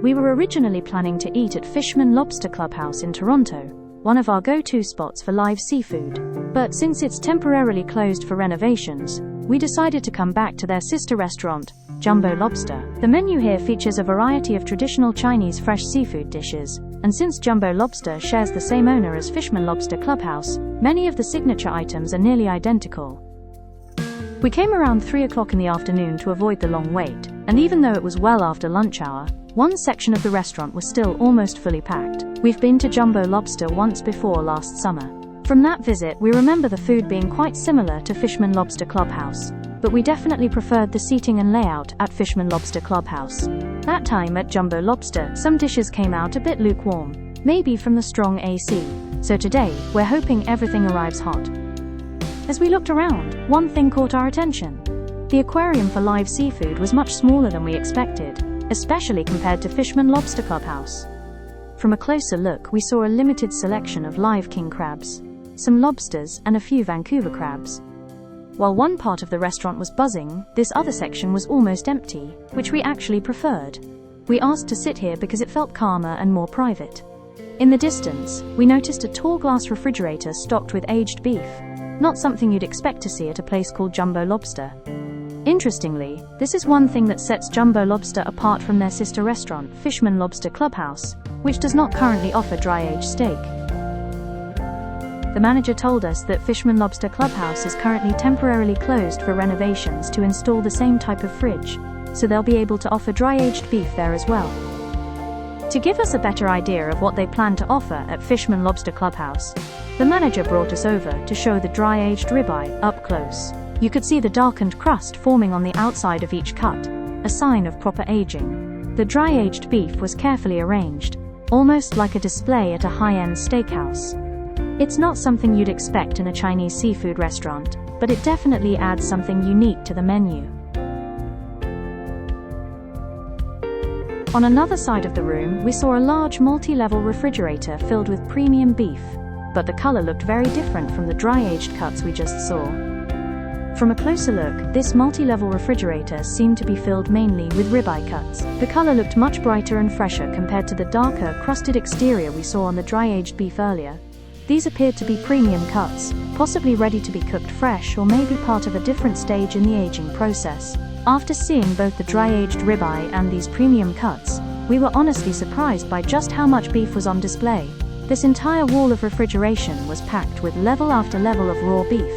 We were originally planning to eat at Fisherman Lobster Clubhouse in Toronto, one of our go-to spots for live seafood. But since it's temporarily closed for renovations, we decided to come back to their sister restaurant, Jumbo Lobster. The menu here features a variety of traditional Chinese fresh seafood dishes, and since Jumbo Lobster shares the same owner as Fisherman Lobster Clubhouse, many of the signature items are nearly identical. We came around 3 o'clock in the afternoon to avoid the long wait, and even though it was well after lunch hour, one section of the restaurant was still almost fully packed. We've been to Jumbo Lobster once before last summer. From that visit, we remember the food being quite similar to Fisherman Lobster Clubhouse, but we definitely preferred the seating and layout at Fisherman Lobster Clubhouse. That time at Jumbo Lobster, some dishes came out a bit lukewarm, maybe from the strong AC. So today, we're hoping everything arrives hot. As we looked around, one thing caught our attention. The aquarium for live seafood was much smaller than we expected, especially compared to Fisherman Lobster Clubhouse. From a closer look, we saw a limited selection of live king crabs, some lobsters, and a few Vancouver crabs. While one part of the restaurant was buzzing, this other section was almost empty, which we actually preferred. We asked to sit here because it felt calmer and more private. In the distance, we noticed a tall glass refrigerator stocked with aged beef, not something you'd expect to see at a place called Jumbo Lobster. Interestingly, this is one thing that sets Jumbo Lobster apart from their sister restaurant, Fisherman Lobster Clubhouse, which does not currently offer dry-aged steak. The manager told us that Fisherman Lobster Clubhouse is currently temporarily closed for renovations to install the same type of fridge, so they'll be able to offer dry-aged beef there as well. To give us a better idea of what they plan to offer at Fisherman Lobster Clubhouse, the manager brought us over to show the dry-aged ribeye up close. You could see the darkened crust forming on the outside of each cut, a sign of proper aging. The dry-aged beef was carefully arranged, almost like a display at a high-end steakhouse. It's not something you'd expect in a Chinese seafood restaurant, but it definitely adds something unique to the menu. On another side of the room, we saw a large multi-level refrigerator filled with premium beef, but the color looked very different from the dry-aged cuts we just saw. From a closer look, this multi-level refrigerator seemed to be filled mainly with ribeye cuts. The color looked much brighter and fresher compared to the darker, crusted exterior we saw on the dry-aged beef earlier. These appeared to be premium cuts, possibly ready to be cooked fresh or maybe part of a different stage in the aging process. After seeing both the dry-aged ribeye and these premium cuts, we were honestly surprised by just how much beef was on display. This entire wall of refrigeration was packed with level after level of raw beef,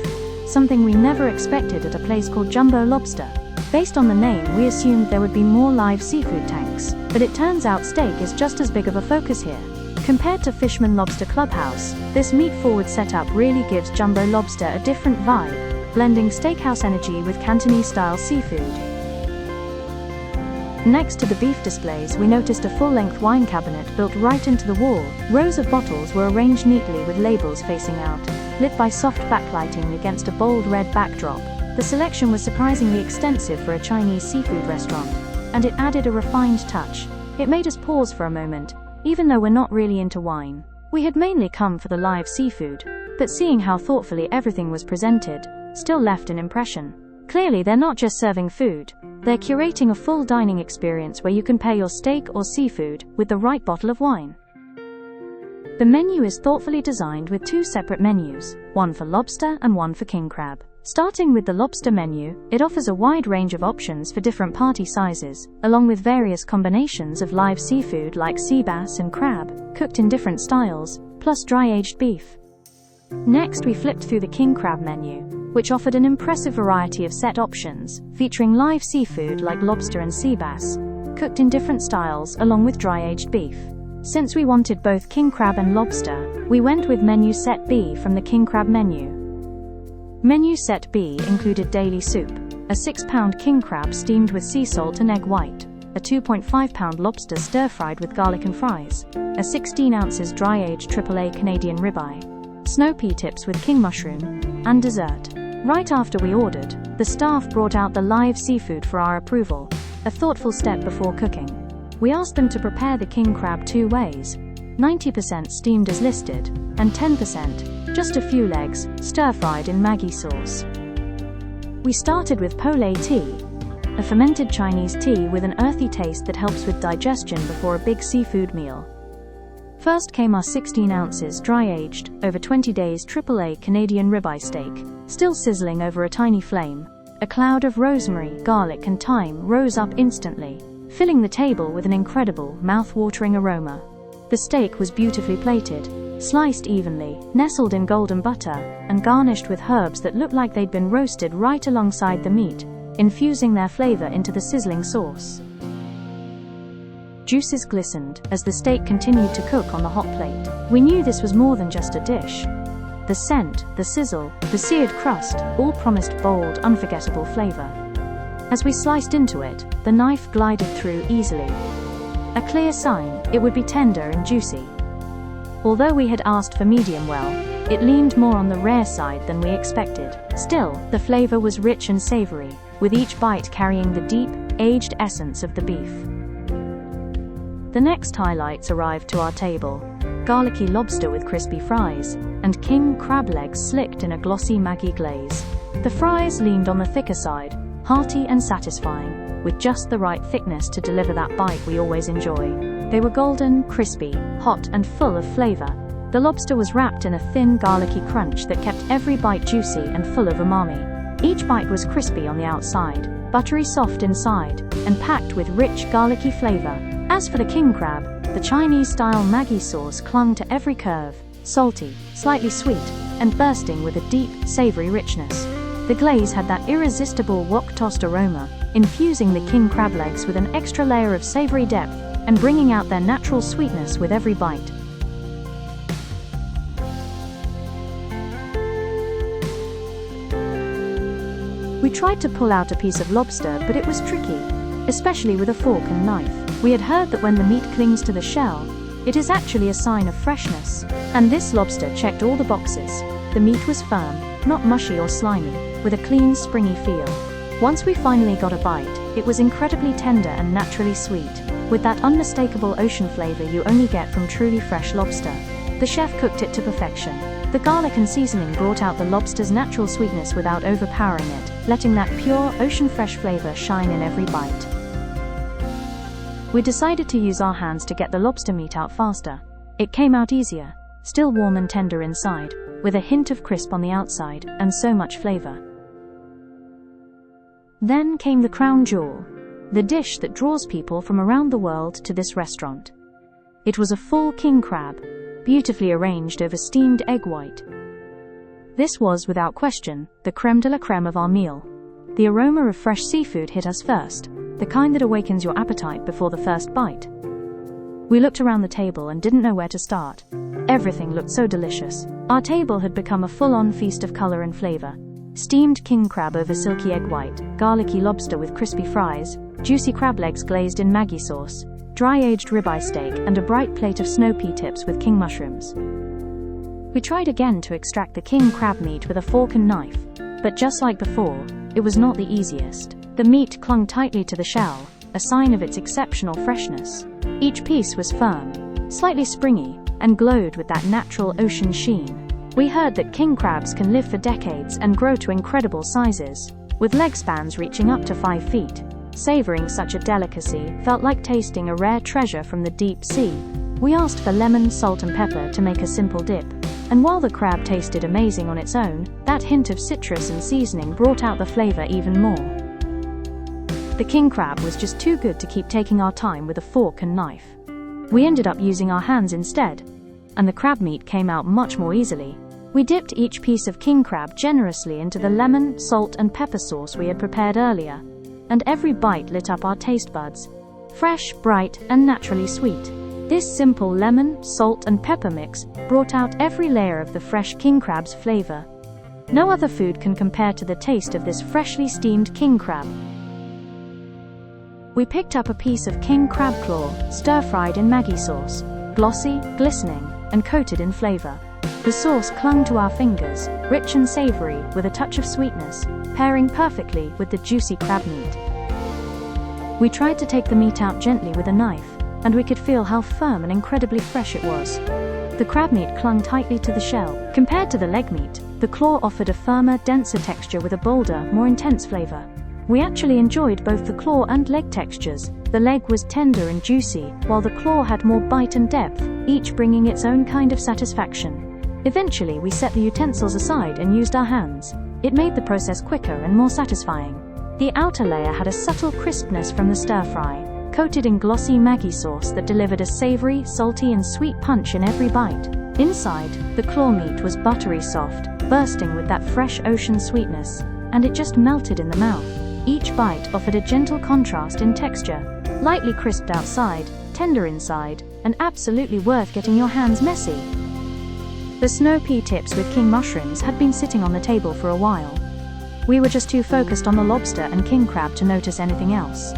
something we never expected at a place called Jumbo Lobster. Based on the name, we assumed there would be more live seafood tanks, but it turns out steak is just as big of a focus here. Compared to Fisherman Lobster Clubhouse, this meat-forward setup really gives Jumbo Lobster a different vibe, blending steakhouse energy with Cantonese-style seafood. Next to the beef displays, we noticed a full-length wine cabinet built right into the wall. Rows of bottles were arranged neatly with labels facing out, lit by soft backlighting against a bold red backdrop. The selection was surprisingly extensive for a Chinese seafood restaurant, and it added a refined touch. It made us pause for a moment, even though we're not really into wine. We had mainly come for the live seafood, but seeing how thoughtfully everything was presented still left an impression. Clearly, they're not just serving food, they're curating a full dining experience where you can pair your steak or seafood with the right bottle of wine. The menu is thoughtfully designed with 2 separate menus, one for lobster and one for king crab. Starting with the lobster menu, it offers a wide range of options for different party sizes, along with various combinations of live seafood like sea bass and crab, cooked in different styles, plus dry-aged beef. Next, we flipped through the king crab menu, which offered an impressive variety of set options, featuring live seafood like lobster and sea bass, cooked in different styles along with dry-aged beef. Since we wanted both king crab and lobster, we went with menu set B from the king crab menu. Menu set B included daily soup, a 6-pound king crab steamed with sea salt and egg white, a 2.5-pound lobster stir-fried with garlic and fries, a 16 ounces dry-aged AAA Canadian ribeye, snow pea tips with king mushroom, and dessert. Right after we ordered, the staff brought out the live seafood for our approval, a thoughtful step before cooking. We asked them to prepare the king crab 2 ways, 90% steamed as listed, and 10%, just a few legs, stir-fried in Maggi sauce. We started with pole tea, a fermented Chinese tea with an earthy taste that helps with digestion before a big seafood meal. First came our 16 ounces dry-aged, over 20 days AAA Canadian ribeye steak, still sizzling over a tiny flame. A cloud of rosemary, garlic and thyme rose up instantly, filling the table with an incredible, mouth-watering aroma. The steak was beautifully plated, sliced evenly, nestled in golden butter, and garnished with herbs that looked like they'd been roasted right alongside the meat, infusing their flavor into the sizzling sauce. Juices glistened as the steak continued to cook on the hot plate. We knew this was more than just a dish. The scent, the sizzle, the seared crust, all promised bold, unforgettable flavor. As we sliced into it, the knife glided through easily. A clear sign it would be tender and juicy. Although we had asked for medium well, it leaned more on the rare side than we expected. Still, the flavor was rich and savory, with each bite carrying the deep, aged essence of the beef. The next highlights arrived to our table: garlicky lobster with crispy fries, and king crab legs slicked in a glossy Maggi glaze. The fries leaned on the thicker side, hearty and satisfying, with just the right thickness to deliver that bite we always enjoy. They were golden, crispy, hot and full of flavor. The lobster was wrapped in a thin, garlicky crunch that kept every bite juicy and full of umami. Each bite was crispy on the outside, buttery soft inside, and packed with rich, garlicky flavor. As for the king crab, the Chinese-style Maggi sauce clung to every curve, salty, slightly sweet, and bursting with a deep, savory richness. The glaze had that irresistible wok-tossed aroma, infusing the king crab legs with an extra layer of savory depth and bringing out their natural sweetness with every bite. We tried to pull out a piece of lobster, but it was tricky, especially with a fork and knife. We had heard that when the meat clings to the shell, it is actually a sign of freshness, and this lobster checked all the boxes. The meat was firm, not mushy or slimy, with a clean, springy feel. Once we finally got a bite, it was incredibly tender and naturally sweet, with that unmistakable ocean flavor you only get from truly fresh lobster. The chef cooked it to perfection. The garlic and seasoning brought out the lobster's natural sweetness without overpowering it, letting that pure, ocean-fresh flavor shine in every bite. We decided to use our hands to get the lobster meat out faster. It came out easier, still warm and tender inside, with a hint of crisp on the outside, and so much flavor. Then came the crown jewel, the dish that draws people from around the world to this restaurant. It was a full king crab, beautifully arranged over steamed egg white. This was, without question, the creme de la creme of our meal. The aroma of fresh seafood hit us first, the kind that awakens your appetite before the first bite. We looked around the table and didn't know where to start. Everything looked so delicious. Our table had become a full-on feast of color and flavor. Steamed king crab over silky egg white, garlicky lobster with crispy fries, juicy crab legs glazed in Maggi sauce, dry-aged ribeye steak, and a bright plate of snow pea tips with king mushrooms. We tried again to extract the king crab meat with a fork and knife, but just like before, it was not the easiest. The meat clung tightly to the shell, a sign of its exceptional freshness. Each piece was firm, slightly springy, and glowed with that natural ocean sheen. We heard that king crabs can live for decades and grow to incredible sizes, with leg spans reaching up to 5 feet. Savoring such a delicacy felt like tasting a rare treasure from the deep sea. We asked for lemon, salt and pepper to make a simple dip, and while the crab tasted amazing on its own, that hint of citrus and seasoning brought out the flavor even more. The king crab was just too good to keep taking our time with a fork and knife. We ended up using our hands instead, and the crab meat came out much more easily. We dipped each piece of king crab generously into the lemon, salt and pepper sauce we had prepared earlier, and every bite lit up our taste buds. Fresh, bright, and naturally sweet. This simple lemon, salt, and pepper mix brought out every layer of the fresh king crab's flavor. No other food can compare to the taste of this freshly steamed king crab. We picked up a piece of king crab claw, stir-fried in Maggi sauce, glossy, glistening, and coated in flavor. The sauce clung to our fingers, rich and savory, with a touch of sweetness, pairing perfectly with the juicy crab meat. We tried to take the meat out gently with a knife, and we could feel how firm and incredibly fresh it was. The crab meat clung tightly to the shell. Compared to the leg meat, the claw offered a firmer, denser texture with a bolder, more intense flavor. We actually enjoyed both the claw and leg textures. The leg was tender and juicy, while the claw had more bite and depth, each bringing its own kind of satisfaction. Eventually, we set the utensils aside and used our hands. It made the process quicker and more satisfying. The outer layer had a subtle crispness from the stir-fry, coated in glossy Maggi sauce that delivered a savory, salty and sweet punch in every bite. Inside, the claw meat was buttery soft, bursting with that fresh ocean sweetness, and it just melted in the mouth. Each bite offered a gentle contrast in texture, lightly crisped outside, tender inside, and absolutely worth getting your hands messy. The snow pea tips with king mushrooms had been sitting on the table for a while. We were just too focused on the lobster and king crab to notice anything else.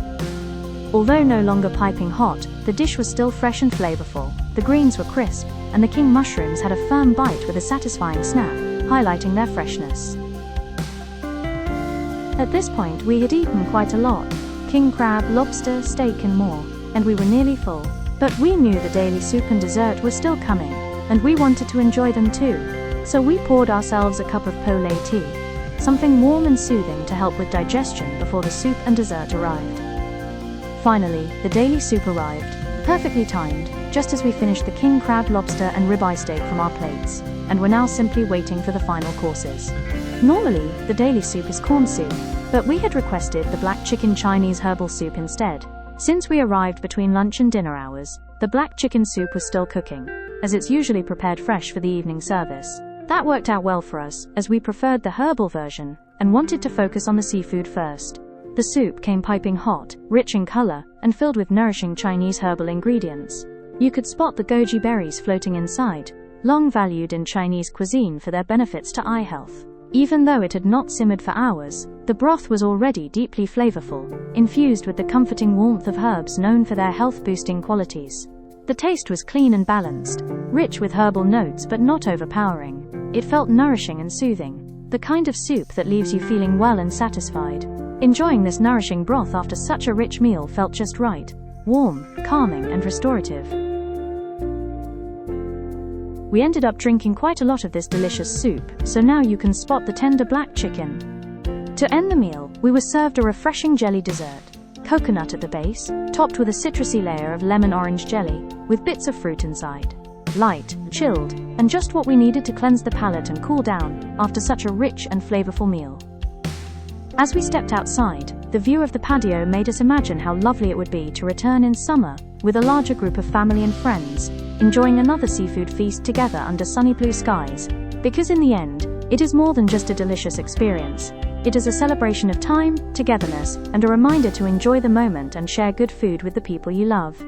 Although no longer piping hot, the dish was still fresh and flavorful, the greens were crisp, and the king mushrooms had a firm bite with a satisfying snap, highlighting their freshness. At this point, we had eaten quite a lot: king crab, lobster, steak and more, and we were nearly full. But we knew the daily soup and dessert were still coming, and we wanted to enjoy them too. So we poured ourselves a cup of pole tea, something warm and soothing to help with digestion before the soup and dessert arrived. Finally, the daily soup arrived, perfectly timed, just as we finished the king crab, lobster and ribeye steak from our plates, and were now simply waiting for the final courses. Normally, the daily soup is corn soup, but we had requested the black chicken Chinese herbal soup instead. Since we arrived between lunch and dinner hours, the black chicken soup was still cooking, as it's usually prepared fresh for the evening service. That worked out well for us, as we preferred the herbal version, and wanted to focus on the seafood first. The soup came piping hot, rich in color, and filled with nourishing Chinese herbal ingredients. You could spot the goji berries floating inside, long valued in Chinese cuisine for their benefits to eye health. Even though it had not simmered for hours, the broth was already deeply flavorful, infused with the comforting warmth of herbs known for their health-boosting qualities. The taste was clean and balanced, rich with herbal notes but not overpowering. It felt nourishing and soothing, the kind of soup that leaves you feeling well and satisfied. Enjoying this nourishing broth after such a rich meal felt just right, warm, calming and restorative. We ended up drinking quite a lot of this delicious soup, so now you can spot the tender black chicken. To end the meal, we were served a refreshing jelly dessert, coconut at the base, topped with a citrusy layer of lemon-orange jelly, with bits of fruit inside. Light, chilled, and just what we needed to cleanse the palate and cool down after such a rich and flavorful meal. As we stepped outside, the view of the patio made us imagine how lovely it would be to return in summer, with a larger group of family and friends, enjoying another seafood feast together under sunny blue skies. Because in the end, it is more than just a delicious experience. It is a celebration of time, togetherness, and a reminder to enjoy the moment and share good food with the people you love.